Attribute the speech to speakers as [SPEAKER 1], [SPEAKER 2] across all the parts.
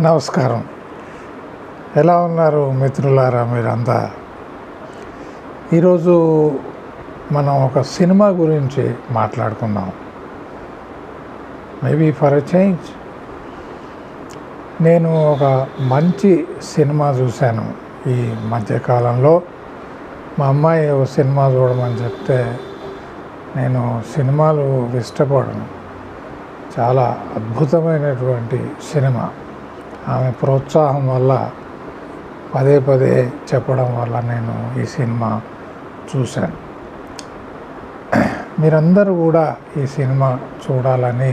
[SPEAKER 1] నమస్కారం. ఎలా ఉన్నారు మిత్రులారా మీరంతా? ఈరోజు మనం ఒక సినిమా గురించి మాట్లాడుకుందాం. Maybe for a change. నేను ఒక మంచి సినిమా చూశాను ఈ మధ్యకాలంలో. మా అమ్మాయి ఒక సినిమా చూడమని చెప్తే నేను సినిమాలు ఇష్టపడను. చాలా అద్భుతమైనటువంటి సినిమా. ఆమె ప్రోత్సాహం వల్ల పదే పదే చెప్పడం వల్ల నేను ఈ సినిమా చూశాను. మీరందరూ కూడా ఈ సినిమా చూడాలని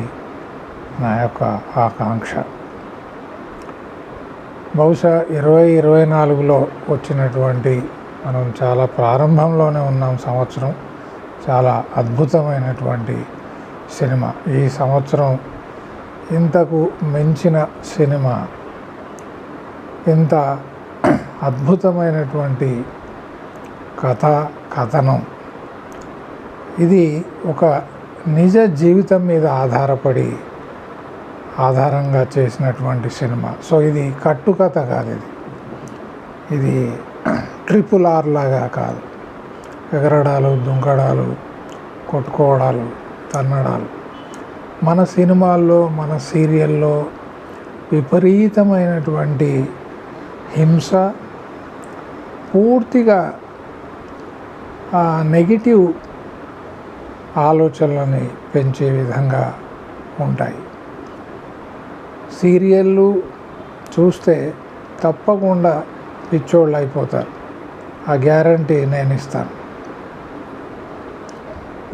[SPEAKER 1] నా యొక్క ఆకాంక్ష. బహుశా 2024లో వచ్చినటువంటి, మనం చాలా ప్రారంభంలోనే ఉన్నాం సంవత్సరం. చాలా అద్భుతమైనటువంటి సినిమా. ఈ సంవత్సరం ఇంతకు మించిన సినిమా, ఇంత అద్భుతమైనటువంటి కథనం, ఇది ఒక నిజ జీవితం మీద ఆధారంగా చేసినటువంటి సినిమా. సో ఇది కట్టుకథ కాదు, ఇది ట్రిపుల్ ఆర్ లాగా కాదు. ఎగరడాలు, దుంకడాలు, కొట్టుకోవడాలు, తన్నడాలు. మన సినిమాల్లో, మన సీరియల్లో విపరీతమైనటువంటి హింస, పూర్తిగా నెగిటివ్ ఆలోచనలని పెంచే విధంగా ఉంటాయి. సీరియళ్ళు చూస్తే తప్పకుండా పిచ్చోళ్ళు అయిపోతారు. ఆ గ్యారంటీ నేను ఇస్తాను.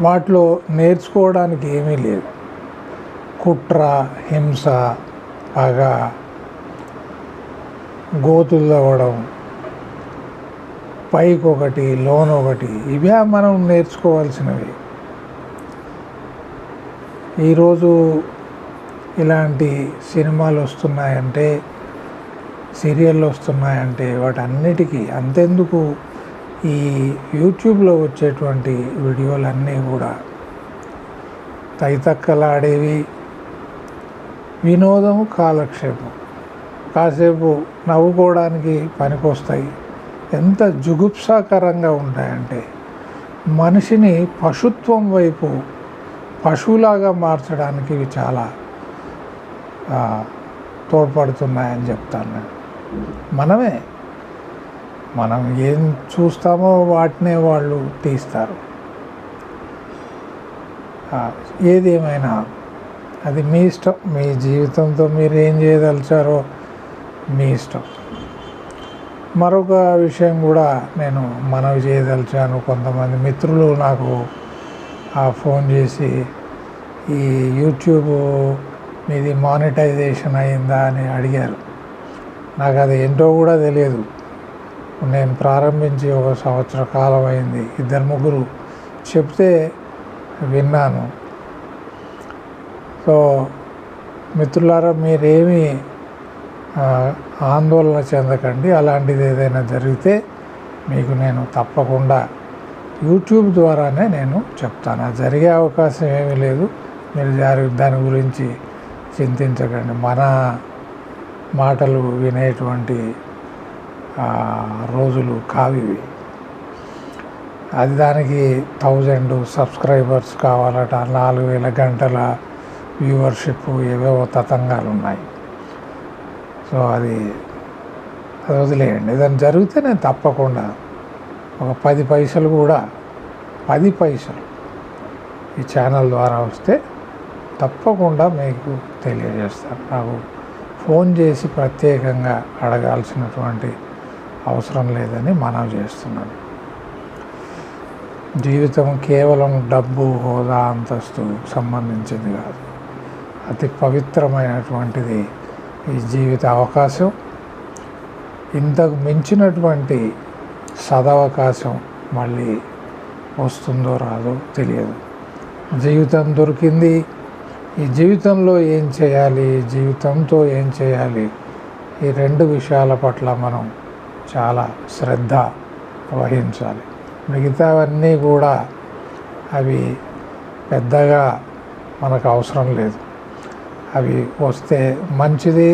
[SPEAKER 1] వాటిలో నేర్చుకోవడానికి ఏమీ లేదు. కుట్ర, హింస, పగ, గోతులు తవ్వడం, పైకొకటి లోనొకటి, ఇవే మనం నేర్చుకోవాల్సినవి. ఈరోజు ఇలాంటి సినిమాలు వస్తున్నాయంటే, సీరియళ్ళు వస్తున్నాయంటే వాటన్నిటికీ అంతెందుకు, ఈ యూట్యూబ్లో వచ్చేటువంటి వీడియోలన్నీ కూడా తైతక్కలాడేవి, వినోదం, కాలక్షేపం, కాసేపు నవ్వుకోవడానికి పనికొస్తాయి. ఎంత జుగుప్సాకరంగా ఉంటాయంటే మనిషిని పశుత్వం వైపు, పశువులాగా మార్చడానికి ఇవి చాలా తోడ్పడుతున్నాయని చెప్తాను నేను. మనం ఏం చూస్తామో వాటినే వాళ్ళు తీస్తారు. ఏదేమైనా అది మీ ఇష్టం. మీ జీవితంతో మీరు ఏం చేయదలిచారో మీ ఇష్టం. మరొక విషయం కూడా నేను మనవి చేయదలిచాను. కొంతమంది మిత్రులు నాకు ఫోన్ చేసి, ఈ యూట్యూబ్ మీది మానిటైజేషన్ అయిందా అని అడిగారు. నాకు అది ఏంటో కూడా తెలియదు. నేను ప్రారంభించి 1 సంవత్సర కాలం అయింది. 2-3 చెప్తే విన్నాను. సో మిత్రులారా, మీరేమీ ఆందోళన చెందకండి. అలాంటిది ఏదైనా జరిగితే మీకు నేను తప్పకుండా యూట్యూబ్ ద్వారానే నేను చెప్తాను. అది జరిగే అవకాశం ఏమీ లేదు. మీరు దాని గురించి చింతించకండి. మన మాటలు వినేటువంటి రోజులు కావివి. అది దానికి 1000 సబ్స్క్రైబర్స్ కావాలట, 4000 గంటల వ్యూవర్షిప్, ఏవేవో తతంగాలు ఉన్నాయి. సో అది వదిలేయండి. ఏదైనా జరిగితే నేను తప్పకుండా ఒక 10 పైసలు కూడా, 10 పైసలు ఈ ఛానల్ ద్వారా వస్తే తప్పకుండా మీకు తెలియజేస్తాను. నాకు ఫోన్ చేసి ప్రత్యేకంగా అడగాల్సినటువంటి అవసరం లేదని మనవి చేస్తున్నాను. జీవితం కేవలం డబ్బు, హోదా, అంతస్తు సంబంధించింది కాదు. అతి పవిత్రమైనటువంటిది ఈ జీవిత అవకాశం. ఇంతకు మించినటువంటి సదవకాశం మళ్ళీ వస్తుందో రాదో తెలియదు. జీవితం దొరికింది. ఈ జీవితంలో ఏం చేయాలి, జీవితంతో ఏం చేయాలి, ఈ 2 విషయాల పట్ల మనం చాలా శ్రద్ధ వహించాలి. మిగతావన్నీ కూడా అవి పెద్దగా మనకు అవసరం లేదు. అవి వస్తే మంచిది,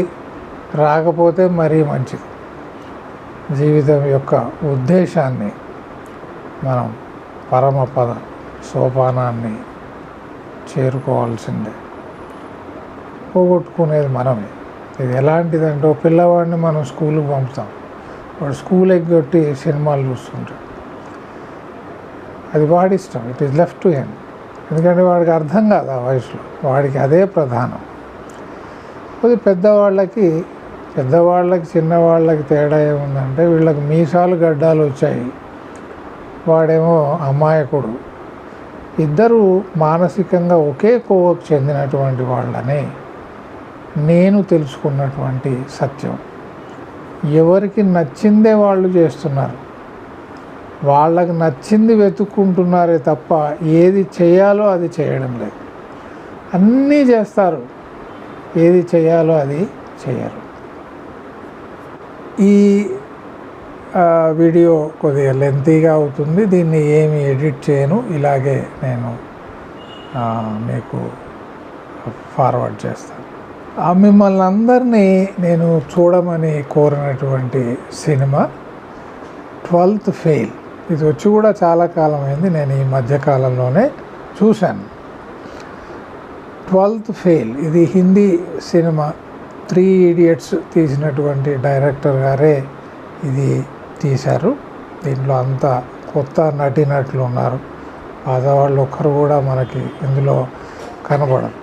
[SPEAKER 1] రాకపోతే మరీ మంచిది. జీవితం యొక్క ఉద్దేశాన్ని మనం పరమపద సోపానాన్ని చేరుకోవాల్సిందే. పోగొట్టుకునేది మనమే. ఇది ఎలాంటిదంటే ఓ పిల్లవాడిని మనం స్కూల్కి పంపుతాం, వాడు స్కూల్ ఎగ్గొట్టి సినిమాలు చూస్తుంటాడు. అది వాడి ఇష్టం, it is left to him. ఎందుకంటే వాడికి అర్థం కాదు ఆ వయసులో, వాడికి అదే ప్రధానం. కొద్ది పెద్దవాళ్ళకి చిన్నవాళ్ళకి తేడా ఏముందంటే వీళ్ళకి మీసాలు గడ్డాలు వచ్చాయి, వాడేమో అమాయకుడు. ఇద్దరు మానసికంగా ఒకే కోవకు చెందినటువంటి వాళ్ళని నేను తెలుసుకున్నటువంటి సత్యం. ఎవరికి నచ్చిందే వాళ్ళు చేస్తున్నారు, వాళ్ళకి నచ్చింది వెతుక్కుంటున్నారే తప్ప ఏది చేయాలో అది చేయడం లేదు. అన్నీ చేస్తారు, ఏది చేయాలో అది చేయరు. ఈ వీడియో కొద్దిగా లెంతీగా అవుతుంది, దీన్ని ఏమి ఎడిట్ చేయను, ఇలాగే నేను మీకు ఫార్వర్డ్ చేస్తాను. మిమ్మల్ని అందరినీ నేను చూడమని కోరినటువంటి సినిమా 12th ఫెయిల్. ఇది వచ్చి కూడా చాలా కాలం అయింది, నేను ఈ మధ్యకాలంలోనే చూశాను. 12th ఫెయిల్ ఇది హిందీ సినిమా. 3 Idiots తీసినటువంటి డైరెక్టర్ గారే ఇది తీశారు. దీంట్లో అంతా కొత్త నటీనటులు ఉన్నారు, పాతవాళ్ళు ఒక్కరు కూడా మనకి ఇందులో కనబడరు.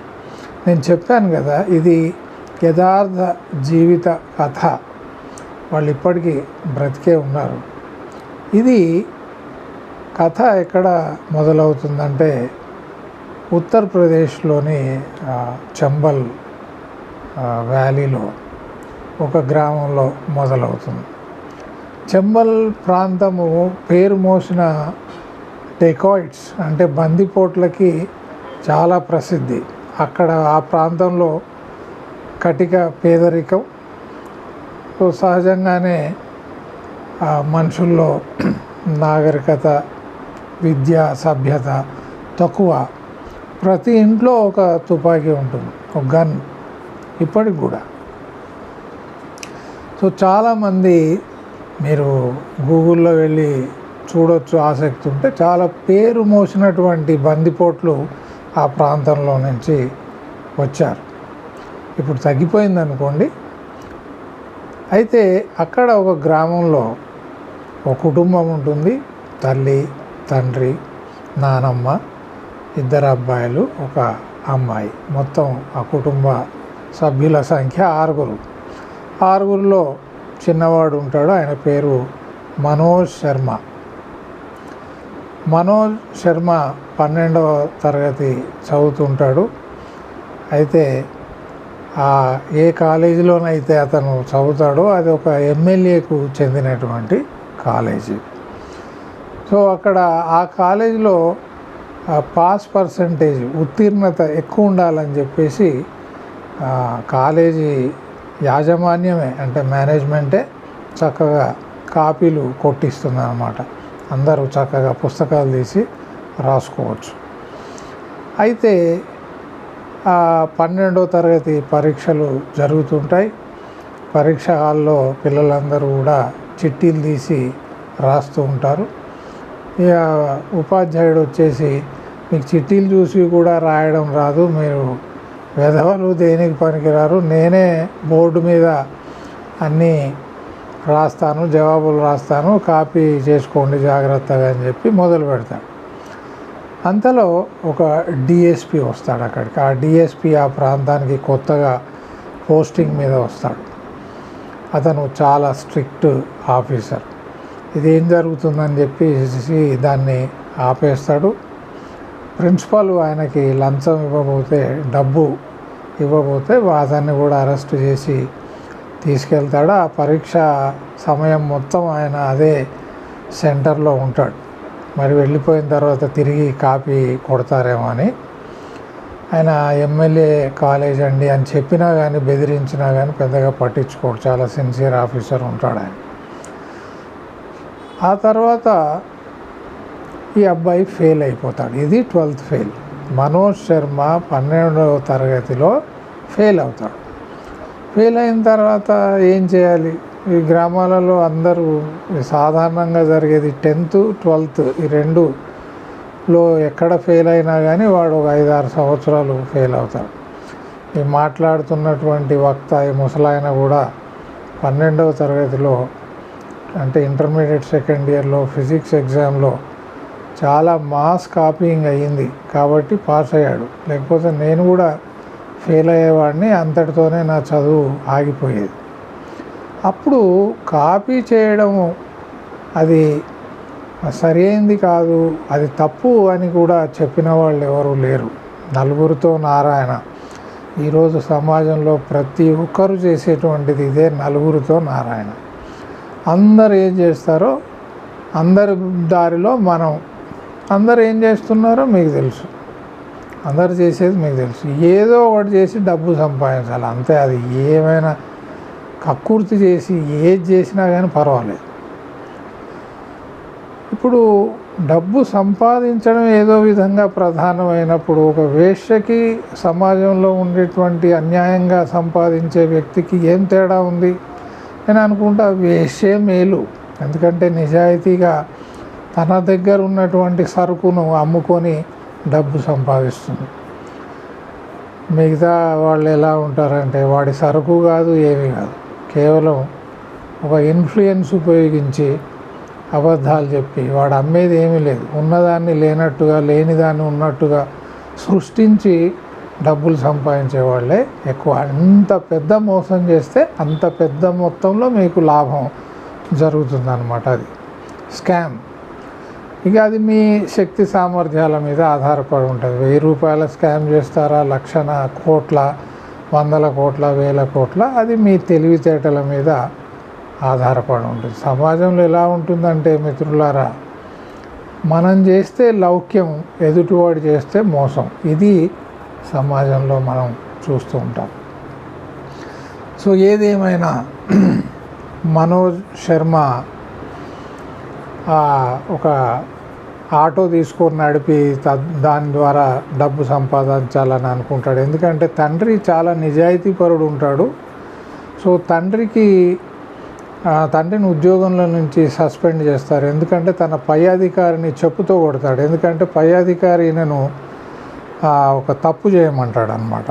[SPEAKER 1] నేను చెప్పాను కదా, ఇది యథార్థ జీవిత కథ. వాళ్ళు ఇప్పటికీ బ్రతికే ఉన్నారు. ఇది కథ ఎక్కడ మొదలవుతుందంటే ఉత్తరప్రదేశ్లోని చంబల్ వ్యాలీలో ఒక గ్రామంలో మొదలవుతుంది. చంబల్ ప్రాంతము పేరు మోసిన డెకాయిట్స్ అంటే బందిపోట్లకి చాలా ప్రసిద్ధి. అక్కడ ఆ ప్రాంతంలో కటిక పేదరికం, సహజంగానే మనుషుల్లో నాగరికత, విద్య, సభ్యత తక్కువ. ప్రతి ఇంట్లో ఒక తుపాకీ ఉంటుంది, ఒక గన్, ఇప్పటికి కూడా. సో చాలామంది మీరు గూగుల్లో వెళ్ళి చూడొచ్చు, ఆసక్తి ఉంటే. చాలా పేరు మోసినటువంటి బందిపోట్లు ఆ ప్రాంతంలో నుంచి వచ్చారు. ఇప్పుడు తగ్గిపోయింది అనుకోండి. అయితే అక్కడ ఒక గ్రామంలో ఒక కుటుంబం ఉంటుంది, తల్లి, తండ్రి, నానమ్మ, 2 అబ్బాయిలు, ఒక అమ్మాయి. మొత్తం ఆ కుటుంబ సభ్యుల సంఖ్య 6. 6లో చిన్నవాడు ఉంటాడు, ఆయన పేరు మనోజ్ శర్మ. మనోజ్ శర్మ 12వ తరగతి చదువుతుంటాడు. అయితే ఏ కాలేజీలోనైతే అతను చదువుతాడో అది ఒక ఎమ్మెల్యేకు చెందినటువంటి కాలేజీ. సో అక్కడ ఆ కాలేజీలో పాస్ పర్సంటేజ్, ఉత్తీర్ణత ఎక్కువ ఉండాలని చెప్పేసి కాలేజీ యాజమాన్యమే అంటే మేనేజ్మెంటే చక్కగా కాపీలు కొట్టిస్తుంది అన్నమాట. అందరూ చక్కగా పుస్తకాలు తీసి రాసుకోవచ్చు. అయితే 12వ తరగతి పరీక్షలు జరుగుతుంటాయి. పరీక్ష హాల్లో పిల్లలందరూ కూడా చిట్టీలు తీసి రాస్తూ ఉంటారు. ఇక ఉపాధ్యాయుడు వచ్చేసి, మీకు చిట్టీలు చూసి కూడా రాయడం రాదు, మీరు వెధవలు, దేనికి పనికిరారు, నేనే బోర్డు మీద అన్నీ రాస్తాను, జవాబులు రాస్తాను, కాపీ చేసుకోండి జాగ్రత్తగా అని చెప్పి మొదలు పెడతాడు. అంతలో ఒక డిఎస్పి వస్తాడు అక్కడికి. ఆ డిఎస్పి ఆ ప్రాంతానికి కొత్తగా పోస్టింగ్ మీద వస్తాడు. అతను చాలా స్ట్రిక్ట్ ఆఫీసర్. ఇదేం జరుగుతుందని చెప్పేసి దాన్ని ఆపేస్తాడు. ప్రిన్సిపాల్ ఆయనకి లంచం డబ్బు ఇవ్వబోతే అతన్ని కూడా అరెస్ట్ చేసి తీసుకెళ్తాడు. ఆ పరీక్ష సమయం మొత్తం ఆయన అదే సెంటర్లో ఉంటాడు. మరి వెళ్ళిపోయిన తర్వాత తిరిగి కాపీ కొడతారేమో అని. ఆయన ఎమ్మెల్యే కాలేజ్ అండి అని చెప్పినా కానీ, బెదిరించినా కానీ పెద్దగా పట్టించుకోడు. చాలా సిన్సియర్ ఆఫీసర్ ఉంటాడు ఆయన. ఆ తర్వాత ఈ అబ్బాయి ఫెయిల్ అయిపోతాడు. ఇది 12th ఫెయిల్. మనోజ్ శర్మ 12వ తరగతిలో ఫెయిల్ అవుతాడు. ఫెయిల్ అయిన తర్వాత ఏం చేయాలి? ఈ గ్రామాలలో అందరూ సాధారణంగా జరిగేది 10th 12th ఈ రెండులో ఎక్కడ ఫెయిల్ అయినా కానీ వాడు ఒక 5-6 సంవత్సరాలు ఫెయిల్ అవుతాడు. ఈ మాట్లాడుతున్నటువంటి వక్త ఈ ముసలాయన కూడా 12వ తరగతిలో అంటే ఇంటర్మీడియట్ సెకండ్ ఇయర్లో ఫిజిక్స్ ఎగ్జామ్లో చాలా మాస్ కాపీయింగ్ అయ్యింది కాబట్టి పాస్ అయ్యాడు. లేకపోతే నేను కూడా ఫెయిల్ అయ్యేవాడిని, అంతటితోనే నా చదువు ఆగిపోయేది. అప్పుడు కాపీ చేయడము అది సరైనది కాదు, అది తప్పు అని కూడా చెప్పిన వాళ్ళు ఎవరు లేరు. నలుగురితో నారాయణ. ఈరోజు సమాజంలో ప్రతి ఒక్కరు చేసేటువంటిది ఇదే, నలుగురితో నారాయణ. అందరు ఏం చేస్తారో అందరి దారిలో మనం, అందరు ఏం చేస్తున్నారో మీకు తెలుసు, అందరు చేసేది మీకు తెలుసు. ఏదో ఒకటి చేసి డబ్బు సంపాదించాలి అంతే. అది ఏమైనా కక్కుర్తి చేసి ఏది చేసినా కానీ పర్వాలేదు. ఇప్పుడు డబ్బు సంపాదించడం ఏదో విధంగా ప్రధానమైనప్పుడు ఒక వేశ్యకి సమాజంలో ఉండేటువంటి అన్యాయంగా సంపాదించే వ్యక్తికి ఏం తేడా ఉంది? నేను అనుకుంటా వేశ్యే మేలు. ఎందుకంటే నిజాయితీగా తన దగ్గర ఉన్నటువంటి సరుకును అమ్ముకొని డబ్బు సంపాదిస్తుంది. మిగతా వాళ్ళు ఎలా ఉంటారంటే వాడి సరుకు కాదు, ఏమీ కాదు, కేవలం ఒక ఇన్ఫ్లుయెన్స్ ఉపయోగించి అబద్ధాలు చెప్పి వాడు అమ్మేది ఏమీ లేదు, ఉన్నదాన్ని లేనట్టుగా లేనిదాన్ని ఉన్నట్టుగా సృష్టించి డబ్బులు సంపాదించే వాళ్ళే ఎక్కువ. అంత పెద్ద మోసం చేస్తే అంత పెద్ద మొత్తంలో మీకు లాభం జరుగుతుందన్నమాట. అది స్కామ్. ఇక అది మీ శక్తి సామర్థ్యాల మీద ఆధారపడి ఉంటుంది. 1000 రూపాయల స్కామ్ చేస్తారా, లక్షల కోట్ల, 100 కోట్ల, 1000 కోట్ల, అది మీ తెలివితేటల మీద ఆధారపడి ఉంటుంది. సమాజంలో ఎలా ఉంటుందంటే మిత్రులారా, మనం చేస్తే లౌక్యం, ఎదుటివాడు చేస్తే మోసం. ఇది సమాజంలో మనం చూస్తూ ఉంటాం. సో ఏదేమైనా మనోజ్ శర్మ ఒక ఆటో తీసుకొని నడిపి దాని ద్వారా డబ్బు సంపాదించాలని అనుకుంటాడు. ఎందుకంటే తండ్రి చాలా నిజాయితీపరుడు ఉంటాడు. సో తండ్రిని ఉద్యోగంలో నుంచి సస్పెండ్ చేస్తారు. ఎందుకంటే తన పై అధికారిని చెప్పుతో కొడతాడు. ఎందుకంటే పై అధికారి ఈయనను ఒక తప్పు చేయమంటాడు అన్నమాట.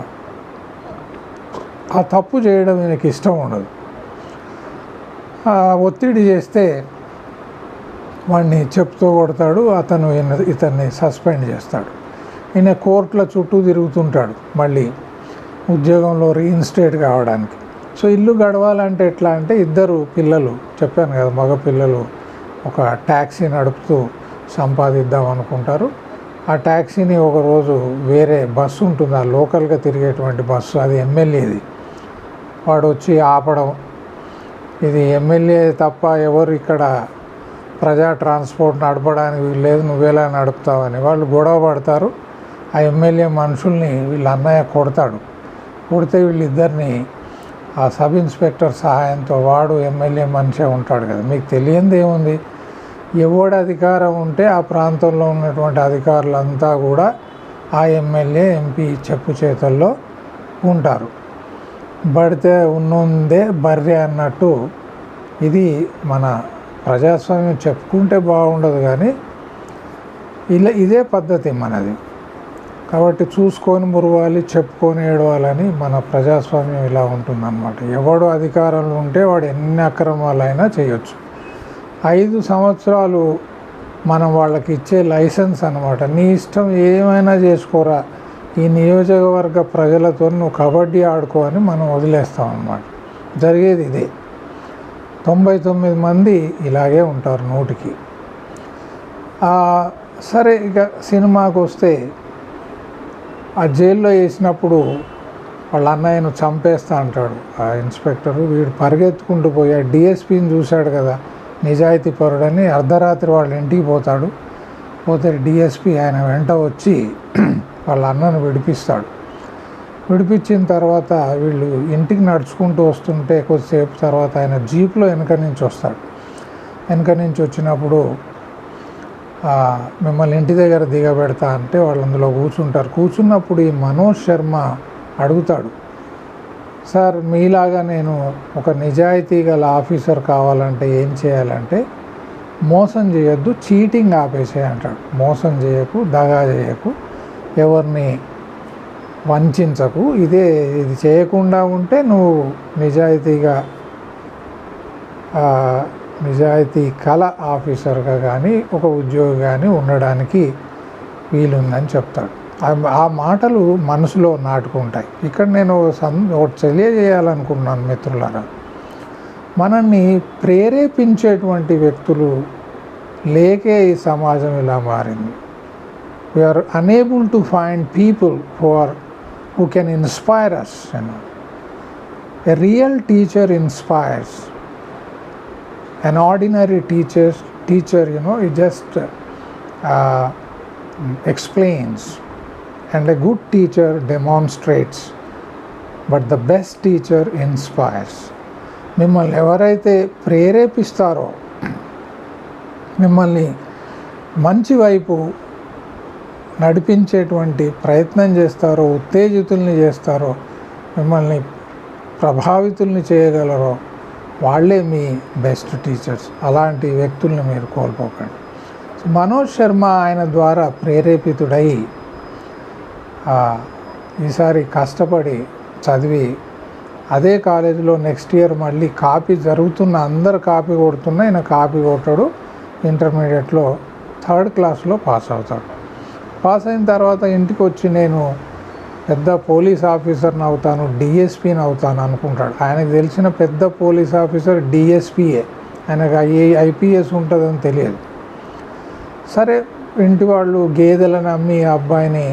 [SPEAKER 1] ఆ తప్పు చేయడం ఈయనకి ఇష్టం ఉండదు. ఒత్తిడి చేస్తే వాడిని చెప్పుతో కొడతాడు. ఇతన్ని సస్పెండ్ చేస్తాడు. ఈయన కోర్టుల చుట్టూ తిరుగుతుంటాడు మళ్ళీ ఉద్యోగంలో రీఇన్స్టేట్ కావడానికి. సో ఇల్లు గడవాలంటే ఎట్లా అంటే, 2 పిల్లలు, చెప్పాను కదా, మగ పిల్లలు ఒక ట్యాక్సీ నడుపుతూ సంపాదిద్దాం అనుకుంటారు. ఆ ట్యాక్సీని ఒకరోజు వేరే బస్సు ఉంటుంది, ఆ లోకల్గా తిరిగేటువంటి బస్సు, అది ఎమ్మెల్యేది. వాడు వచ్చి ఆపడం, ఇది ఎమ్మెల్యే తప్ప ఎవరు ఇక్కడ ప్రజా ట్రాన్స్పోర్ట్ నడపడానికి వీల్లేదు, నువ్వేలా నడుపుతావని వాళ్ళు గొడవ పడతారు. ఆ ఎమ్మెల్యే మనుషుల్ని వీళ్ళ అన్నయ్య కొడతాడు. కొడితే వీళ్ళిద్దరిని ఆ సబ్ ఇన్స్పెక్టర్ సహాయంతో, వాడు ఎమ్మెల్యే మనిషే ఉంటాడు కదా, మీకు తెలియంది ఏముంది, ఎవడు అధికారం ఉంటే ఆ ప్రాంతంలో ఉన్నటువంటి అధికారులంతా కూడా ఆ ఎమ్మెల్యే ఎంపీ చెప్పు చేతుల్లో ఉంటారు. పడితే ఉన్నదే బర్రె అన్నట్టు. ఇది మన ప్రజాస్వామ్యం చెప్పుకుంటే బాగుండదు కానీ ఇదే పద్ధతి మనది. కాబట్టి చూసుకొని మురవాలి, చెప్పుకొని ఏడవాలని మన ప్రజాస్వామ్యం ఇలా ఉంటుందన్నమాట. ఎవడు అధికారంలో ఉంటే వాడు ఎన్ని అక్రమాలైనా చేయొచ్చు. 5 సంవత్సరాలు మనం వాళ్ళకి ఇచ్చే లైసెన్స్ అన్నమాట. నీ ఇష్టం ఏమైనా చేసుకోరా, ఈ నియోజకవర్గ ప్రజలతో నువ్వు కబడ్డీ ఆడుకో అని మనం వదిలేస్తాం అన్నమాట. జరిగేది ఇదే. 99 మంది ఇలాగే ఉంటారు 100కి. సరే, ఇక సినిమాకు వస్తే ఆ జైల్లో వేసినప్పుడు వాళ్ళ అన్నయ్యను చంపేస్తా అంటాడు ఆ ఇన్స్పెక్టరు. వీడు పరిగెత్తుకుంటూ పోయి డిఎస్పీని చూశాడు కదా, నిజాయితీ పరుడని, అర్ధరాత్రి వాళ్ళ ఇంటికి పోతాడు. పోతే డిఎస్పీ ఆయన వెంట వచ్చి వాళ్ళ అన్నను విడిపిస్తాడు. విడిపించిన తర్వాత వీళ్ళు ఇంటికి నడుచుకుంటూ వస్తుంటే కొద్దిసేపు తర్వాత ఆయన జీప్లో వెనక నుంచి వస్తాడు. వెనక నుంచి వచ్చినప్పుడు మిమ్మల్ని ఇంటి దగ్గర దిగబెడతా అంటే వాళ్ళు అందులో కూర్చుంటారు. కూర్చున్నప్పుడు ఈ మనోజ్ శర్మ అడుగుతాడు, సార్ మీలాగా నేను ఒక నిజాయితీ గల ఆఫీసర్ కావాలంటే ఏం చేయాలంటే మోసం చేయొద్దు, చీటింగ్ ఆపేసే అంటాడు. మోసం చేయకు, దగా చేయకు, ఎవరిని వంచకు, ఇది చేయకుండా ఉంటే నువ్వు నిజాయితీ కల ఆఫీసర్గా కానీ ఒక ఉద్యోగి కానీ ఉండడానికి వీలుందని చెప్తాడు. ఆ మాటలు మనసులో నాటుకుంటాయి. ఇక్కడ నేను ఒకటి తెలియజేయాలనుకున్నాను మిత్రులారా, మనల్ని ప్రేరేపించేటువంటి వ్యక్తులు లేకే ఈ సమాజం ఇలా మారింది. We're unable to find people who can inspire us. A real teacher inspires. An ordinary teacher, he just explains, and a good teacher demonstrates, but the best teacher inspires. మిమ్మల్ని ఎవరైతే ప్రేరేపిస్తారో, మిమ్మల్ని మంచి వైపు నడిపించేటువంటి ప్రయత్నం చేస్తారో, ఉత్తేజితుల్ని చేస్తారో, మిమ్మల్ని ప్రభావితుల్ని చేయగలరో వాళ్ళే మీ బెస్ట్ టీచర్స్. అలాంటి వ్యక్తుల్ని మీరు కోల్పోకండి. మనోజ్ శర్మ ఆయన ద్వారా ప్రేరేపితుడై ఈసారి కష్టపడి చదివి అదే కాలేజీలో నెక్స్ట్ ఇయర్ మళ్ళీ కాపీ జరుగుతున్న, అందరు కాపీ కొడుతున్నా ఆయన కాపీ కొట్టాడు. ఇంటర్మీడియట్లో 3rd క్లాస్లో పాస్ అవుతాడు. పాస్ అయిన తర్వాత ఇంటికి వచ్చి నేను పెద్ద పోలీస్ ఆఫీసర్ని అవుతాను, డిఎస్పీని అవుతాను అనుకుంటాడు. ఆయనకు తెలిసిన పెద్ద పోలీస్ ఆఫీసర్ డిఎస్పీయే, ఆయనకు ఐపీఎస్ ఉంటుందని తెలియదు. సరే, ఇంటి వాళ్ళు గేదెలను అమ్మి అబ్బాయిని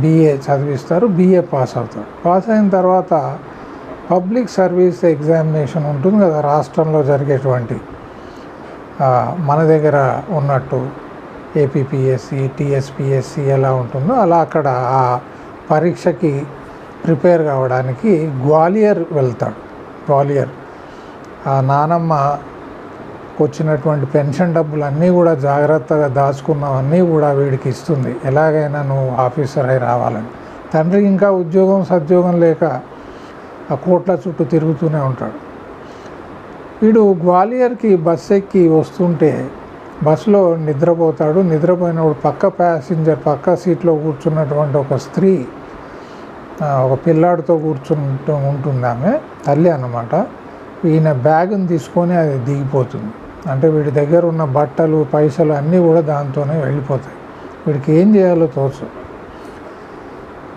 [SPEAKER 1] బిఏ చదివిస్తారు. బిఏ పాస్ అవుతాడు. పాస్ అయిన తర్వాత పబ్లిక్ సర్వీస్ ఎగ్జామినేషన్ ఉంటుంది కదా రాష్ట్రంలో జరిగేటువంటి, మన దగ్గర ఉన్నట్టు ఏపీపీఎస్సి, టీఎస్పీఎస్సి ఎలా ఉంటుందో అలా అక్కడ ఆ పరీక్షకి ప్రిపేర్ కావడానికి గ్వాలియర్ వెళ్తాడు. గ్వాలియర్ ఆ నానమ్మకు వచ్చినటువంటి పెన్షన్ డబ్బులు అన్నీ కూడా జాగ్రత్తగా దాచుకున్నవన్నీ కూడా వీడికి ఇస్తుంది, ఎలాగైనా నువ్వు ఆఫీసర్ అయి రావాలని. తండ్రికి ఇంకా ఉద్యోగం సద్యోగం లేక ఆ కోట్ల చుట్టూ తిరుగుతూనే ఉంటాడు. వీడు గ్వాలియర్కి బస్ ఎక్కి వస్తుంటే బస్సులో నిద్రపోతాడు. నిద్రపోయినప్పుడు పక్క సీట్లో కూర్చున్నటువంటి ఒక స్త్రీ ఒక పిల్లాడితో కూర్చుంటూ ఉంటుంది. ఆమె తల్లి అన్నమాట. ఈయన బ్యాగ్ని తీసుకొని అది దిగిపోతుంది. అంటే వీడి దగ్గర ఉన్న బట్టలు, పైసలు అన్నీ కూడా దాంతోనే వెళ్ళిపోతాయి. వీడికి ఏం చేయాలో తోచు.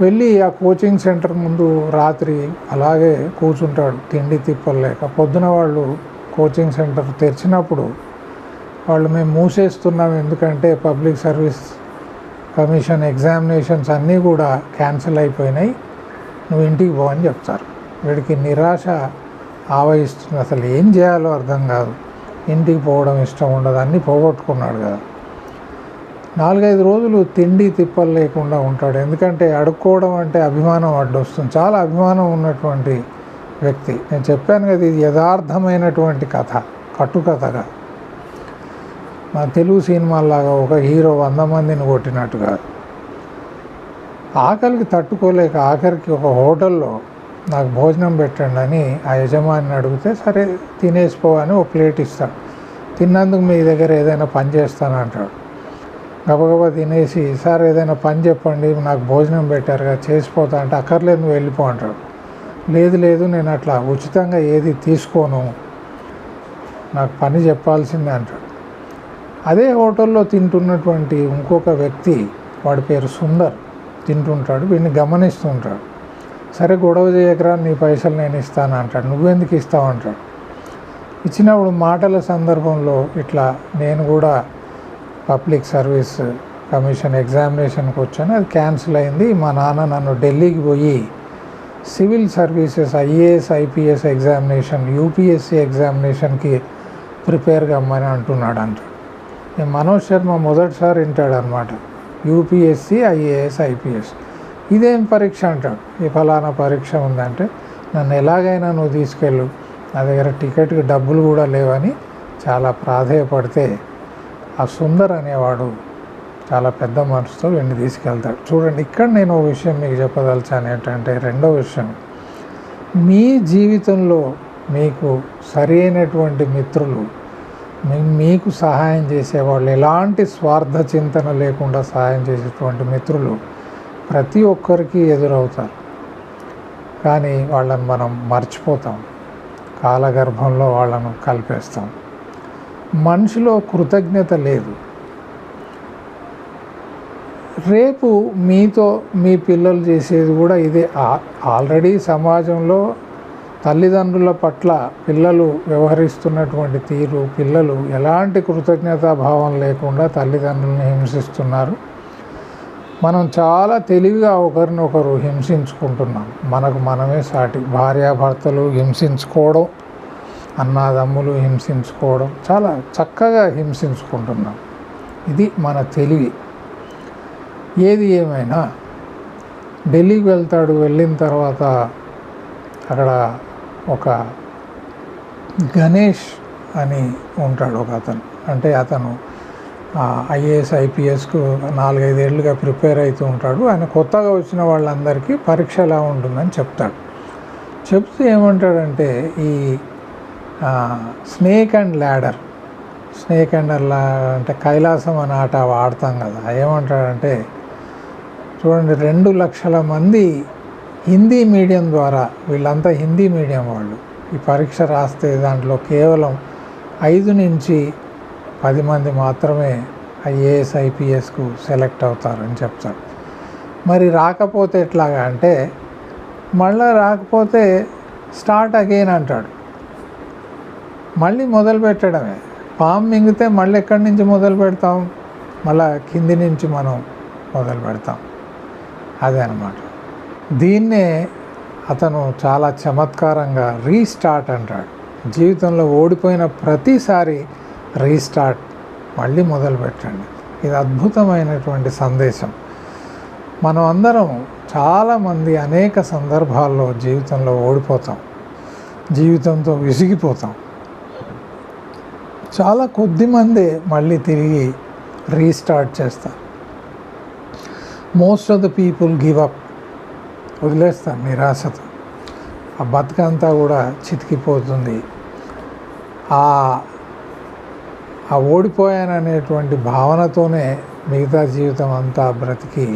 [SPEAKER 1] వెళ్ళి ఆ కోచింగ్ సెంటర్ ముందు రాత్రి అలాగే కూర్చుంటాడు, తిండి తిప్పలేక. పొద్దున వాళ్ళు కోచింగ్ సెంటర్ తెరిచినప్పుడు వాళ్ళు మేము మూసేస్తున్నాం, ఎందుకంటే పబ్లిక్ సర్వీస్ కమిషన్ ఎగ్జామినేషన్స్ అన్నీ కూడా క్యాన్సిల్ అయిపోయినాయి, నువ్వు ఇంటికి పో అని చెప్తారు. వీడికి నిరాశ ఆవహిస్తుంది. అసలు ఏం చేయాలో అర్థం కాదు. ఇంటికి పోవడం ఇష్టం ఉండదు, అన్నీ పోగొట్టుకున్నాడు కదా. 4-5 రోజులు తిండి తిప్పలు లేకుండా ఉంటాడు. ఎందుకంటే అడుక్కోవడం అంటే అభిమానం అడ్డొస్తుంది. చాలా అభిమానం ఉన్నటువంటి వ్యక్తి. నేను చెప్పాను కదా, ఇది యథార్థమైనటువంటి కథ, కట్టుకథగా. మన తెలుగు సినిమాలాగా ఒక హీరో 100 మందిని కొట్టినట్టుగా. ఆకలికి తట్టుకోలేక ఆఖరికి ఒక హోటల్లో నాకు భోజనం పెట్టండి అని ఆ యజమానిని అడిగితే, సరే తినేసిపోవని ఒక ప్లేట్ ఇస్తాడు. తిన్నందుకు మీ దగ్గర ఏదైనా పని చేస్తాను అంటాడు. గబగబా తినేసి, సార్ ఏదైనా పని చెప్పండి, నాకు భోజనం పెట్టారుగా చేసిపోతా అంటే, అక్కర్లేదు నువ్వు వెళ్ళిపో అంటాడు. లేదు నేను అట్లా ఉచితంగా ఏది తీసుకోను, నాకు పని చెప్పాల్సిందే అంటాడు. అదే హోటల్లో తింటున్నటువంటి ఇంకొక వ్యక్తి, వాడి పేరు సుందర్, తింటుంటాడు. వీడిని గమనిస్తూ ఉంటాడు. సరే గొడవ చేయకరా, నీ పైసలు నేను ఇస్తాను అంటాడు. నువ్వెందుకు ఇస్తావు అంటాడు. ఇచ్చినప్పుడు మాటల సందర్భంలో ఇట్లా, నేను కూడా పబ్లిక్ సర్వీస్ కమిషన్ ఎగ్జామినేషన్కి వచ్చాను, అది క్యాన్సిల్ అయింది. మా నాన్న నన్ను ఢిల్లీకి పోయి civil services IAS IPS examination, UPSC ఎగ్జామినేషన్కి ప్రిపేర్ కమ్మని అంటున్నాడు అంటాడు. మనోజ్ శర్మ మొదటిసారి వింటాడనమాట, యూపీఎస్సీ ఐఏఎస్ ఐపీఎస్. ఇదేం పరీక్ష అంటాడు. ఈ ఫలానా పరీక్ష ఉందంటే, నన్ను ఎలాగైనా నువ్వు తీసుకెళ్ళు, నా దగ్గర టికెట్కి డబ్బులు కూడా లేవని చాలా ప్రాధేయపడితే, ఆ సుందర్ అనేవాడు చాలా పెద్ద మనసుతో వీడిని తీసుకెళ్తాడు. చూడండి, ఇక్కడ నేను ఒక విషయం మీకు చెప్పదలిచాను ఏంటంటే, రెండో విషయం, మీ జీవితంలో మీకు సరైనటువంటి మిత్రులు, మీకు సహాయం చేసేవాళ్ళు, ఎలాంటి స్వార్థ చింతన లేకుండా సహాయం చేసేటువంటి మిత్రులు ప్రతి ఒక్కరికి ఎదురవుతారు. కానీ వాళ్ళని మనం మర్చిపోతాం, కాలగర్భంలో వాళ్ళను కలిపేస్తాం. మనిషిలో కృతజ్ఞత లేదు. రేపు మీతో మీ పిల్లలు చేసేది కూడా ఇదే. ఆల్రెడీ సమాజంలో తల్లిదండ్రుల పట్ల పిల్లలు వ్యవహరిస్తున్నటువంటి తీరు, పిల్లలు ఎలాంటి కృతజ్ఞతాభావం లేకుండా తల్లిదండ్రులను హింసిస్తున్నారు. మనం చాలా తెలివిగా ఒకరినొకరు హింసించుకుంటున్నాం. మనకు మనమే సాటి. భార్యాభర్తలు హింసించుకోవడం, అన్నదమ్ములు హింసించుకోవడం, చాలా చక్కగా హింసించుకుంటున్నాం. ఇది మన తెలివి. ఏది ఏమైనా ఢిల్లీకి వెళ్తాడు. వెళ్ళిన తర్వాత అక్కడ ఒక గణేష్ అని ఉంటాడు ఒక అతను. అంటే అతను ఐఏఎస్ ఐపీఎస్కు 4-5 ఏళ్ళుగా ప్రిపేర్ అవుతూ ఉంటాడు. ఆయన కొత్తగా వచ్చిన వాళ్ళందరికీ పరీక్ష ఎలా ఉంటుందని చెప్తాడు. చెప్తే ఏమంటాడంటే, ఈ స్నేక్ అండ్ ల్యాడర్ అంటే కైలాసం అనే ఆట ఆడతాం కదా. ఏమంటాడంటే, చూడండి, 2 లక్షల మంది హిందీ మీడియం ద్వారా, వీళ్ళంతా హిందీ మీడియం వాళ్ళు, ఈ పరీక్ష రాస్తే దాంట్లో కేవలం 5 నుంచి 10 మంది మాత్రమే ఐఏఎస్ ఐపీఎస్కు సెలెక్ట్ అవుతారని చెప్తారు. మరి రాకపోతే ఎట్లాగా అంటే, మళ్ళీ రాకపోతే స్టార్ట్ అగైన్ అంటాడు. మళ్ళీ మొదలు పెట్టడమే. పాము మింగితే మళ్ళీ ఎక్కడి నుంచి మొదలు పెడతాం? మళ్ళీ కింది నుంచి మనం మొదలు పెడతాం. అదే అన్నమాట. దీన్నే అతను చాలా చమత్కారంగా రీస్టార్ట్ అంటాడు. జీవితంలో ఓడిపోయిన ప్రతిసారి రీస్టార్ట్, మళ్ళీ మొదలు పెట్టండి. ఇది అద్భుతమైనటువంటి సందేశం. మనం అందరం చాలామంది అనేక సందర్భాల్లో జీవితంలో ఓడిపోతాం, జీవితంతో విసిగిపోతాం. చాలా కొద్దిమందే మళ్ళీ తిరిగి రీస్టార్ట్ చేస్తారు. Most of the people give up, వదిలేస్తారు నిరాశతో. ఆ బతుకంతా కూడా చితికిపోతుంది. ఆ ఓడిపోయాననేటువంటి భావనతోనే మిగతా జీవితం అంతా బ్రతికి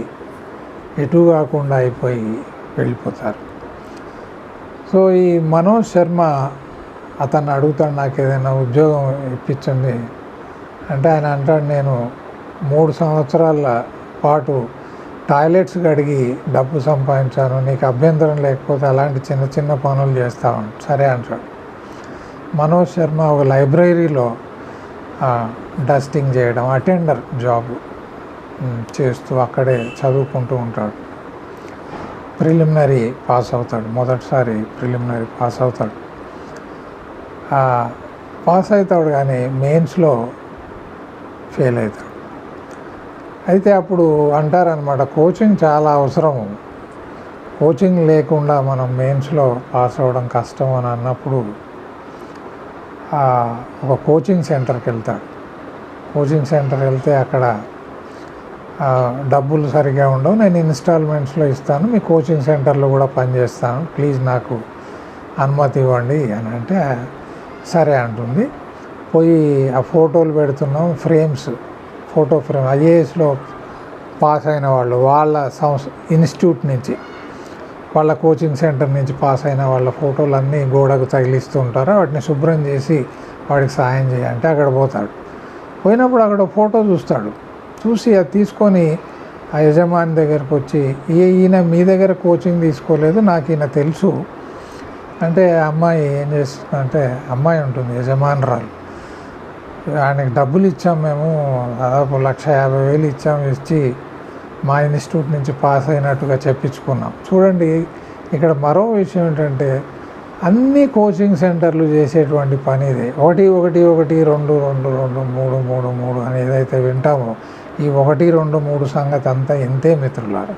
[SPEAKER 1] ఎటు కాకుండా అయిపోయి వెళ్ళిపోతారు. సో ఈ మనోజ్ శర్మ అతన్ని అడుగుతాడు, నాకు ఏదైనా ఉద్యోగం ఇప్పించండి అంటే, ఆయన అంటాడు, నేను 3 సంవత్సరాల పాటు టాయిలెట్స్ కడిగి డబ్బు సంపాదించాను, నీకు అభ్యంతరం లేకపోతే అలాంటి చిన్న చిన్న పనులు చేస్తాను. సరే అంటాడు. మనోజ్ శర్మ ఒక లైబ్రరీలో డస్టింగ్ చేయడం, అటెండర్ జాబ్ చేస్తూ అక్కడే చదువుకుంటూ ఉంటాడు. ప్రిలిమినరీ పాస్ అవుతాడు. మొదటిసారి ప్రిలిమినరీ పాస్ అవుతాడు. పాస్ అవుతాడు కానీ మెయిన్స్లో ఫెయిల్ అవుతాడు. అయితే అప్పుడు అంటారనమాట, కోచింగ్ చాలా అవసరము, కోచింగ్ లేకుండా మనం మెయిన్స్లో పాస్ అవ్వడం కష్టం అని అన్నప్పుడు ఒక కోచింగ్ సెంటర్కి వెళ్తాడు. కోచింగ్ సెంటర్ వెళ్తే అక్కడ డబ్బులు సరిగా ఉండవు, నేను ఇన్స్టాల్మెంట్స్లో ఇస్తాను, మీ కోచింగ్ సెంటర్లో కూడా పనిచేస్తాను, ప్లీజ్ నాకు అనుమతి ఇవ్వండి అని అంటే, సరే అంటుంది. పోయి ఆ ఫోటోలు పెడుతున్నాం, ఫ్రేమ్స్, ఫోటో ఫ్రేమ్, ఐఏఎస్లో పాస్ అయిన వాళ్ళు, వాళ్ళ ఇన్స్టిట్యూట్ నుంచి, వాళ్ళ కోచింగ్ సెంటర్ నుంచి పాస్ అయిన వాళ్ళ ఫోటోలు అన్నీ గోడకు తగిలిస్తూ ఉంటారు. వాటిని శుభ్రం చేసి వాడికి సాయం చేయాలంటే అక్కడ పోతాడు. పోయినప్పుడు అక్కడ ఫోటో చూస్తాడు. చూసి అది తీసుకొని ఆ యజమాని దగ్గరకు వచ్చి, ఈయన మీ దగ్గర కోచింగ్ తీసుకోలేదు, నాకు ఈయన తెలుసు అంటే, అమ్మాయి ఏం చేస్తుందంటే, అమ్మాయి ఉంటుంది యజమానురాలు, ఆయనకి డబ్బులు ఇచ్చాం మేము, దాదాపు 1,50,000 ఇచ్చాం, ఇచ్చి మా ఇన్స్టిట్యూట్ నుంచి పాస్ అయినట్టుగా చెప్పించుకున్నాం. చూడండి, ఇక్కడ మరో విషయం ఏంటంటే, అన్ని కోచింగ్ సెంటర్లు చేసేటువంటి పని ఇదే. 1 1 1 2 2 2 3 3 3 అని ఏదైతే వింటామో, ఈ 1 2 3 సంగతి అంతా ఇంతే మిత్రులారా.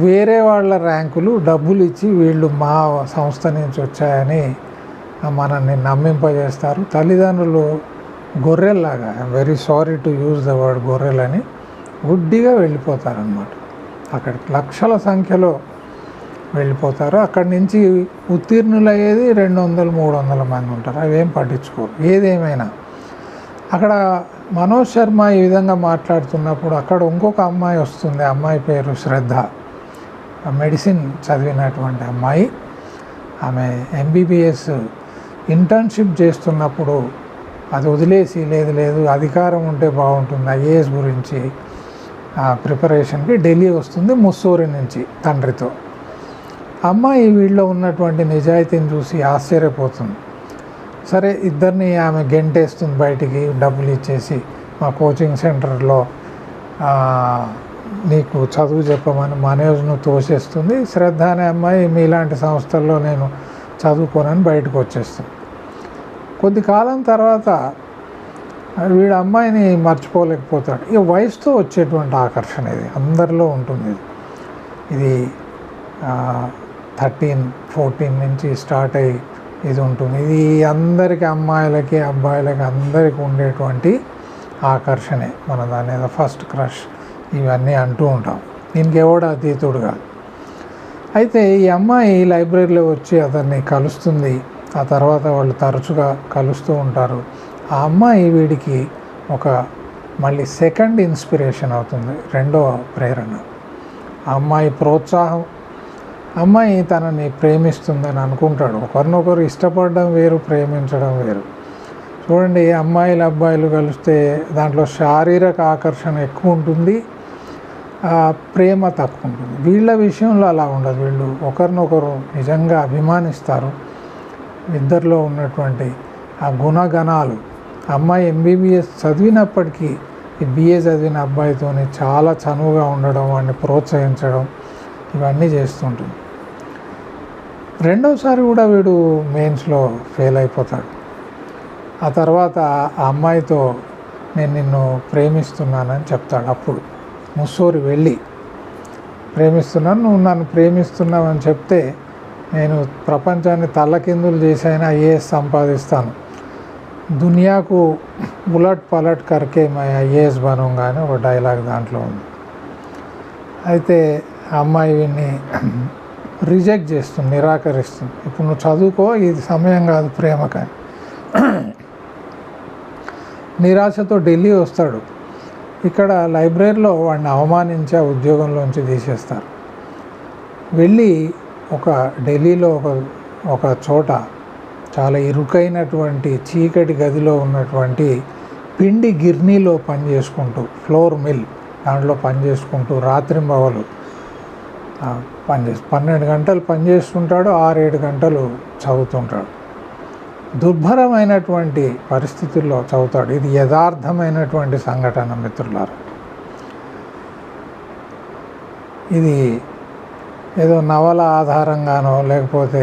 [SPEAKER 1] వేరే వాళ్ళ ర్యాంకులు డబ్బులు ఇచ్చి వీళ్ళు మా సంస్థ నుంచి వచ్చాయని మనల్ని నమ్మింపజేస్తారు. తల్లిదండ్రులు గొర్రెల్లాగా, I'm very sorry to use the word గొర్రెలని, గుడ్డిగా వెళ్ళిపోతారనమాట. అక్కడికి లక్షల సంఖ్యలో వెళ్ళిపోతారు. అక్కడి నుంచి ఉత్తీర్ణులయ్యేది 200-300 మంది ఉంటారు. అవేం పట్టించుకోరు. ఏదేమైనా అక్కడ మనోజ్ శర్మ ఈ విధంగా మాట్లాడుతున్నప్పుడు అక్కడ ఇంకొక అమ్మాయి వస్తుంది. అమ్మాయి పేరు శ్రద్ధ, మెడిసిన్ చదివినటువంటి అమ్మాయి. ఆమె MBBS ఇంటర్న్షిప్ చేస్తున్నప్పుడు అది వదిలేసి లేదు అధికారం ఉంటే బాగుంటుంది IAS గురించి ప్రిపరేషన్కి ఢిల్లీ వస్తుంది ముస్సోరి నుంచి తండ్రితో. అమ్మాయి వీళ్ళలో ఉన్నటువంటి నిజాయితీని చూసి ఆశ్చర్యపోతుంది. సరే, ఇద్దరిని ఆమె గెంటేస్తుంది బయటికి, డబ్బులు ఇచ్చేసి మా కోచింగ్ సెంటర్లో నీకు చదువు చెప్పమని మనోజ్ను తోసేస్తుంది. శ్రద్ధ అనే అమ్మాయి మీలాంటి సంస్థల్లో నేను చదువుకోనని బయటకు వచ్చేస్తుంది. కొద్ది కాలం తర్వాత వీడు అమ్మాయిని మర్చిపోలేకపోతాడు. ఇక వయసుతో వచ్చేటువంటి ఆకర్షణ ఇది అందరిలో ఉంటుంది. ఇది 13-14 నుంచి స్టార్ట్ అయ్యి ఇది ఉంటుంది. ఇది అందరికీ, అమ్మాయిలకి అబ్బాయిలకి అందరికీ ఉండేటువంటి ఆకర్షణే. మన దాని మీద ఫస్ట్ క్రష్ ఇవన్నీ అంటూ ఉంటాం. దీనికి ఎవడు అతీతుడు కాదు. అయితే ఈ అమ్మాయి లైబ్రరీలో వచ్చి అతన్ని కలుస్తుంది. ఆ తర్వాత వాళ్ళు తరచుగా కలుస్తూ ఉంటారు. ఆ అమ్మాయి వీడికి ఒక మళ్ళీ సెకండ్ ఇన్స్పిరేషన్ అవుతుంది, రెండో ప్రేరణ. ఆ అమ్మాయి ప్రోత్సాహం. అమ్మాయి తనని ప్రేమిస్తుందని అనుకుంటాడు. ఒకరినొకరు ఇష్టపడడం వేరు, ప్రేమించడం వేరు. చూడండి, అమ్మాయిలు అబ్బాయిలు కలిస్తే దాంట్లో శారీరక ఆకర్షణ ఎక్కువ ఉంటుంది, ప్రేమ తక్కువ ఉంటుంది. వీళ్ళ విషయంలో అలా ఉండదు. వీళ్ళు ఒకరినొకరు నిజంగా అభిమానిస్తారు. ఇద్దరిలో ఉన్నటువంటి ఆ గుణగణాలు. అమ్మాయి MBBS చదివినప్పటికీ ఈ BA చదివిన అబ్బాయితోని చాలా చనువుగా ఉండడం, వాడిని ప్రోత్సహించడం, ఇవన్నీ చేస్తుంటుంది. రెండోసారి కూడా వీడు మెయిన్స్లో ఫెయిల్ అయిపోతాడు. ఆ తర్వాత ఆ అమ్మాయితో నేను నిన్ను ప్రేమిస్తున్నానని చెప్తాడు. అప్పుడు ముస్సోరి వెళ్ళి ప్రేమిస్తున్నాను, నువ్వు నన్ను ప్రేమిస్తున్నావని చెప్తే నేను ప్రపంచాన్ని తల్లకిందులు చేసైనా IAS సంపాదిస్తాను, దునియాకు ఉలట్ పలట్ కరికే మై IAS బనూంగా అని ఒక డైలాగ్ దాంట్లో ఉంది. అయితే అమ్మాయి వీడిని రిజెక్ట్ చేస్తుంది, నిరాకరిస్తుంది. ఇప్పుడు నువ్వు చదువుకో, ఇది సమయం కాదు ప్రేమ. కానీ నిరాశతో ఢిల్లీ వస్తాడు. ఇక్కడ లైబ్రరీలో వాడిని అవమానించి ఆ ఉద్యోగంలోంచి తీసేస్తారు. వెళ్ళి ఢిల్లీలో ఒక చోట చాలా ఇరుకైనటువంటి చీకటి గదిలో ఉన్నటువంటి పిండి గిర్నీలో పనిచేసుకుంటూ, ఫ్లోర్ మిల్ దాంట్లో పనిచేసుకుంటూ రాత్రింబవలు 12 గంటలు పనిచేస్తుంటాడు, 6-7 గంటలు చదువుతుంటాడు. దుర్భరమైనటువంటి పరిస్థితుల్లో చదువుతాడు. ఇది యథార్థమైనటువంటి సంఘటన మిత్రులారా. ఇది ఏదో నవల ఆధారంగానో లేకపోతే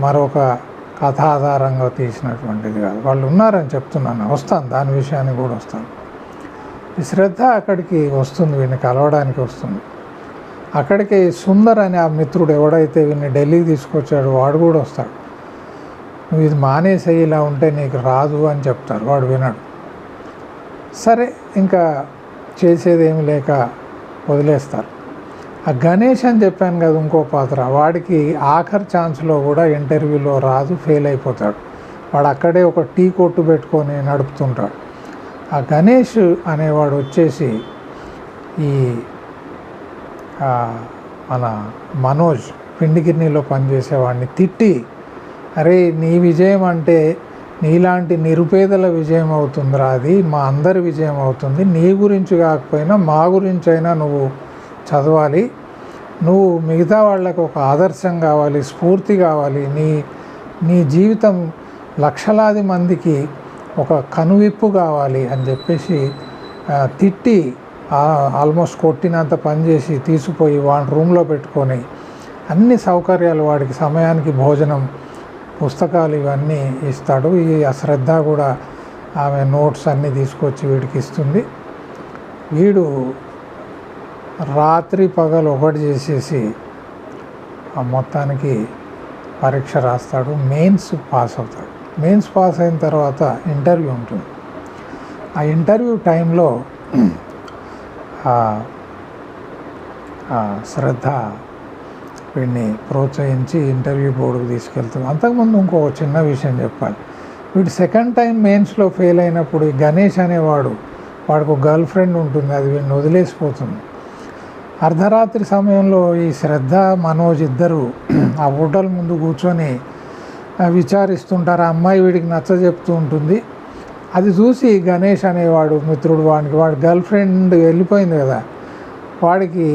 [SPEAKER 1] మరొక కథ ఆధారంగా తీసినటువంటిది కాదు. వాళ్ళు ఉన్నారని చెప్తున్నాను, వస్తాను, దాని విషయానికి కూడా వస్తాను. ఈ శ్రద్ధ అక్కడికి వస్తుంది, వీడిని కలవడానికి వస్తుంది. అక్కడికి సుందర్ అనే ఆ మిత్రుడు ఎవడైతే వీడిని ఢిల్లీకి తీసుకొచ్చాడో వాడు కూడా వస్తాడు. నువ్వు ఇది మానేసే, ఇలా ఉంటే నీకు రాదు అని చెప్తారు. వాడు వినడు. సరే, ఇంకా చేసేదేమి లేక వదిలేస్తారు. ఆ గణేష్ అని చెప్పాను కదా, ఇంకో పాత్ర, వాడికి ఆఖరి ఛాన్స్లో కూడా ఇంటర్వ్యూలో రాదు, ఫెయిల్ అయిపోతాడు. వాడు అక్కడే ఒక టీ కొట్టు పెట్టుకొని నడుపుతుంటాడు. ఆ గణేష్ అనేవాడు వచ్చేసి ఈ మన మనోజ్ పిండిగిర్నీలో పనిచేసేవాడిని తిట్టి, అరే నీ విజయం అంటే నీలాంటి నిరుపేదల విజయం అవుతుందిరా, అది మా అందరి విజయం అవుతుంది, నీ గురించి కాకపోయినా మా గురించి అయినా నువ్వు చదవాలి, నువ్వు మిగతా వాళ్ళకు ఒక ఆదర్శం కావాలి, స్ఫూర్తి కావాలి, నీ జీవితం లక్షలాది మందికి ఒక కనువిప్పు కావాలి అని చెప్పేసి తిట్టి ఆల్మోస్ట్ కొట్టినంత పనిచేసి తీసుకుపోయి వాడి రూమ్లో పెట్టుకొని అన్ని సౌకర్యాలు, వాడికి సమయానికి భోజనం, పుస్తకాలు ఇవన్నీ ఇస్తాడు. ఈ అశ్రద్ధ కూడా ఆమె నోట్స్ అన్నీ తీసుకొచ్చి వీడికి ఇస్తుంది. వీడు రాత్రి పగలు ఒకటి చేసేసి మొత్తానికి పరీక్ష రాస్తాడు. మెయిన్స్ పాస్ అవుతాడు. మెయిన్స్ పాస్ అయిన తర్వాత ఇంటర్వ్యూ ఉంటుంది. ఆ ఇంటర్వ్యూ టైంలో శ్రద్ధ వీడిని ప్రోత్సహించి ఇంటర్వ్యూ బోర్డుకు తీసుకెళ్తుంది. అంతకుముందు ఇంకో చిన్న విషయం చెప్పాలి. వీడు సెకండ్ టైం మెయిన్స్లో ఫెయిల్ అయినప్పుడు ఈ గణేష్ అనేవాడు, వాడికి ఒక గర్ల్ ఫ్రెండ్ ఉంటుంది, అది వీడిని వదిలేసిపోతుంది. అర్ధరాత్రి సమయంలో ఈ శ్రద్ధ మనోజ్ ఇద్దరు ఆ హోటల్ ముందు కూర్చొని విచారిస్తుంటారు. ఆ అమ్మాయి వీడికి నచ్చ చెప్తూ ఉంటుంది. అది చూసి గణేష్ అనేవాడు మిత్రుడు, వాడి గర్ల్ ఫ్రెండ్ వెళ్ళిపోయింది కదా, వాడికి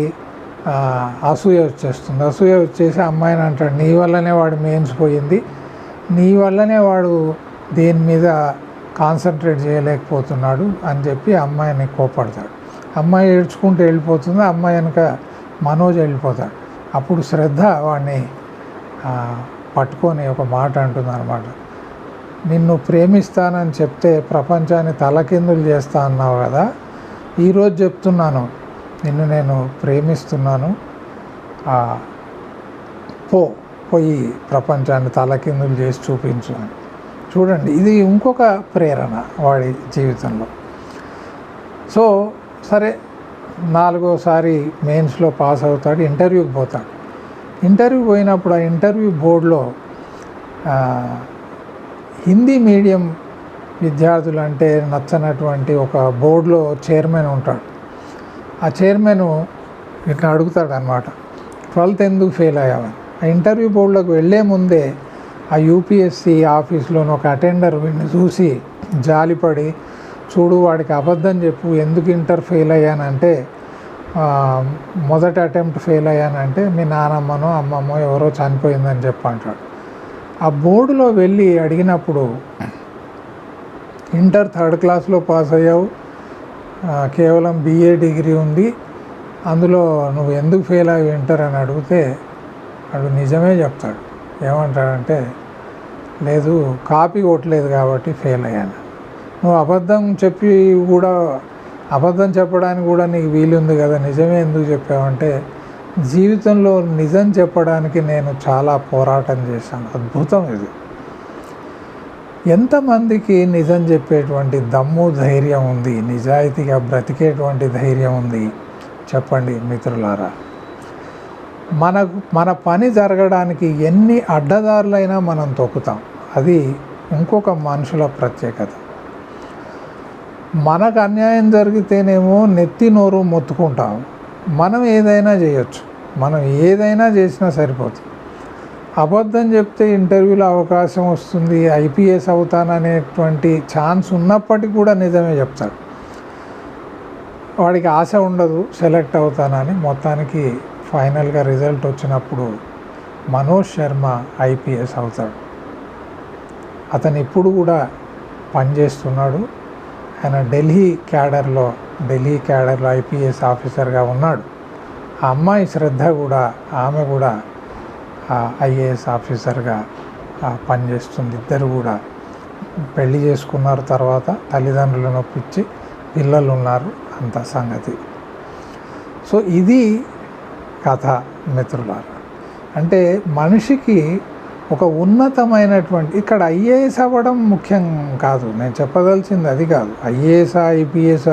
[SPEAKER 1] అసూయ వచ్చేస్తుంది. అసూయ వచ్చేసి అమ్మాయిని అంటాడు, నీ వల్లనే వాడు మెయిన్స్ పోయింది, నీ వల్లనే వాడు దేని మీద కాన్సన్ట్రేట్ చేయలేకపోతున్నాడు అని చెప్పి అమ్మాయిని కోపడతాడు. అమ్మాయి ఏడ్చుకుంటూ వెళ్ళిపోతుంది. అమ్మాయి వెనక మనోజ్ వెళ్ళిపోతాడు. అప్పుడు శ్రద్ధ వాడిని పట్టుకొని ఒక మాట అంటుంది అన్నమాట, నిన్ను ప్రేమిస్తానని చెప్తే ప్రపంచాన్ని తలకిందులు చేస్తా అన్నావు కదా, ఈరోజు చెప్తున్నాను నిన్ను నేను ప్రేమిస్తున్నాను, పోయి ప్రపంచాన్ని తలకిందులు చేసి చూపించు అని. చూడండి, ఇది ఇంకొక ప్రేరణ వాడి జీవితంలో. సో సరే, 4వసారి మెయిన్స్లో పాస్ అవుతాడు, ఇంటర్వ్యూకి పోతాడు. ఇంటర్వ్యూ పోయినప్పుడు ఆ ఇంటర్వ్యూ బోర్డులో హిందీ మీడియం విద్యార్థులు అంటే నచ్చనటువంటి ఒక బోర్డులో చైర్మన్ ఉంటాడు. ఆ చైర్మన్ ఇట్లా అడుగుతాడు అన్నమాట, 12th ఎందుకు ఫెయిల్ అయ్యావని. ఆ ఇంటర్వ్యూ బోర్డులోకి వెళ్ళే ముందే ఆ యూపీఎస్సీ ఆఫీస్లోని ఒక అటెండర్ వీడిని చూసి జాలిపడి, చూడు వాడికి అబద్ధం చెప్పు, ఎందుకు ఇంటర్ ఫెయిల్ అయ్యానంటే మొదటి అటెంప్ట్ ఫెయిల్ అయ్యానంటే మీ నానమ్మనో అమ్మమ్మో ఎవరో చనిపోయిందని చెప్పి అంటాడు. ఆ బోర్డులో వెళ్ళి అడిగినప్పుడు, ఇంటర్ 3rd క్లాస్లో పాస్ అయ్యావు, కేవలం BA డిగ్రీ ఉంది, అందులో నువ్వు ఎందుకు ఫెయిల్ అయ్యావు ఇంటర్ అని అడిగితే వాడు నిజమే చెప్తాడు. ఏమంటాడంటే, లేదు కాపీ కొట్టలేదు కాబట్టి ఫెయిల్ అయ్యాను. నువ్వు అబద్ధం చెప్పడానికి కూడా నీకు వీలుంది కదా, నిజమే ఎందుకు చెప్పావంటే, జీవితంలో నిజం చెప్పడానికి నేను చాలా పోరాటం చేశాను. అద్భుతం ఇది. ఎంతమందికి నిజం చెప్పేటువంటి దమ్ము ధైర్యం ఉంది, నిజాయితీగా బ్రతికేటువంటి ధైర్యం ఉంది చెప్పండి మిత్రులారా. మన పని జరగడానికి ఎన్ని అడ్డదారులైనా మనం తొక్కుతాం. అది ఇంకొక మనుషుల ప్రత్యేకత. మనకు అన్యాయం జరిగితేనేమో నెత్తి నోరు మొత్తుకుంటాం. మనం ఏదైనా చేయొచ్చు, మనం ఏదైనా చేసినా సరిపోతుంది. అబద్ధం చెప్తే ఇంటర్వ్యూలో అవకాశం వస్తుంది, IPS అవుతాననేటువంటి ఛాన్స్ ఉన్నప్పటికీ కూడా నిజమే చెప్తాడు. వాడికి ఆశ ఉండదు సెలెక్ట్ అవుతానని. మొత్తానికి ఫైనల్గా రిజల్ట్ వచ్చినప్పుడు మనోజ్ శర్మ IPS అవుతాడు. అతను ఇప్పుడు కూడా పనిచేస్తున్నాడు. ఆయన ఢిల్లీ క్యాడర్లో IPS ఆఫీసర్గా ఉన్నాడు. ఆ అమ్మాయి శ్రద్ధ కూడా, ఆమె కూడా IAS ఆఫీసర్గా పనిచేస్తుంది. ఇద్దరు కూడా పెళ్లి చేసుకున్నారు. తర్వాత తల్లిదండ్రులను ఒప్పించి పిల్లలు ఉన్నారు. అంత సంగతి. సో ఇది కథ మిత్రులారా. అంటే మనిషికి ఒక ఉన్నతమైనటువంటి, ఇక్కడ IAS అవ్వడం ముఖ్యం కాదు, నేను చెప్పదలిచింది అది కాదు. IAS IPS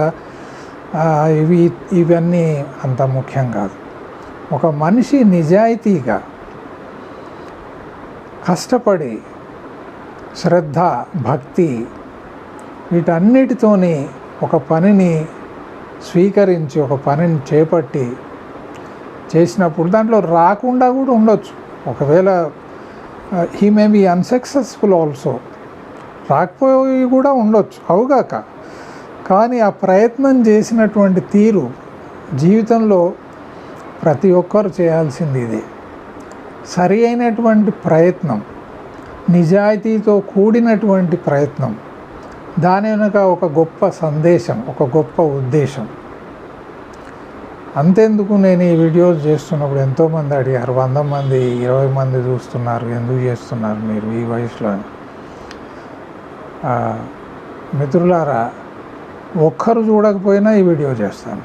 [SPEAKER 1] ఇవన్నీ అంత ముఖ్యం కాదు. ఒక మనిషి నిజాయితీగా కష్టపడి శ్రద్ధ, భక్తి వీటన్నిటితోని ఒక పనిని స్వీకరించి, ఒక పనిని చేపట్టి చేసినప్పుడు దాంట్లో రాకుండా కూడా ఉండొచ్చు. ఒకవేళ he may be unsuccessful also, రాకపోయి కూడా ఉండొచ్చు అవుగాక. కానీ ఆ ప్రయత్నం చేసినటువంటి తీరు జీవితంలో ప్రతి ఒక్కరు చేయాల్సింది ఇదే. సరి అయినటువంటి ప్రయత్నం, నిజాయితీతో కూడినటువంటి ప్రయత్నం, దాని వెనుక ఒక గొప్ప సందేశం, ఒక గొప్ప ఉద్దేశం. అంతెందుకు, నేను ఈ వీడియోస్ చేస్తున్నప్పుడు ఎంతోమంది అడిగారు, 100 మంది 20 మంది చూస్తున్నారు, ఎందుకు చేస్తున్నారు మీరు ఈ వయసులో? మిత్రులారా, ఒక్కరు చూడకపోయినా ఈ వీడియో చేస్తాను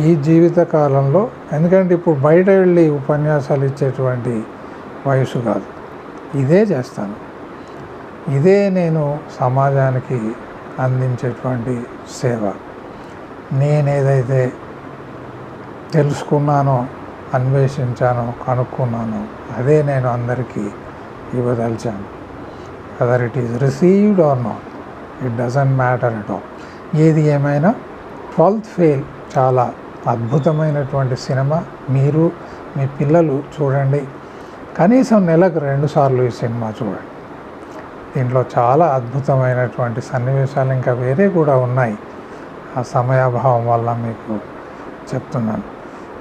[SPEAKER 1] ఈ జీవిత కాలంలో. ఎందుకంటే ఇప్పుడు బయట వెళ్ళి ఉపన్యాసాలు ఇచ్చేటువంటి వయసు కాదు, ఇదే చేస్తాను. ఇదే నేను సమాజానికి అందించేటువంటి సేవ. నేనేదైతే తెలుసుకున్నానో, అన్వేషించానో, కనుక్కున్నానో అదే నేను అందరికీ ఇవ్వదలిచాను. Whether it is received or not, it doesn't matter at all. ఏది ఏమైనా 12th ఫెయిల్ చాలా అద్భుతమైనటువంటి సినిమా. మీరు మీ పిల్లలు చూడండి, కనీసం నెలకు 2 సార్లు ఈ సినిమా చూడండి. దీంట్లో చాలా అద్భుతమైనటువంటి సన్నివేశాలు ఇంకా వేరే కూడా ఉన్నాయి. ఆ సమయాభావం వల్ల మీకు చెప్తున్నాను.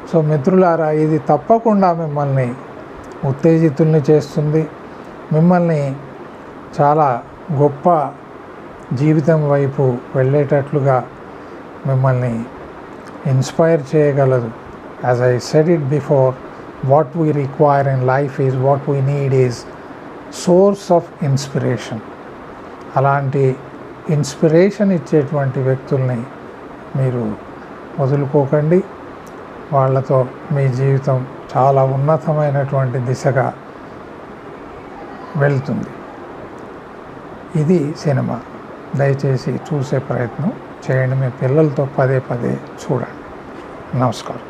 [SPEAKER 1] సో మిత్రులారా, ఇది తప్పకుండా మిమ్మల్ని ఉత్తేజితుల్ని చేస్తుంది. మిమ్మల్ని చాలా గొప్ప జీవితం వైపు వెళ్ళేటట్లుగా మిమ్మల్ని ఇన్స్పైర్ చేయగలదు. As I said it before, what we require in life is, what we need is source of inspiration. అలాంటి ఇన్స్పిరేషన్ ఇచ్చేటువంటి వ్యక్తుల్ని మీరు వదులుకోకండి. వాళ్ళతో మీ జీవితం చాలా ఉన్నతమైనటువంటి దిశగా వెళ్తుంది. ఇది సినిమా. దయచేసి చూసే ప్రయత్నం చేయండి. మీ పిల్లలతో పదే పదే చూడండి. నమస్కారం.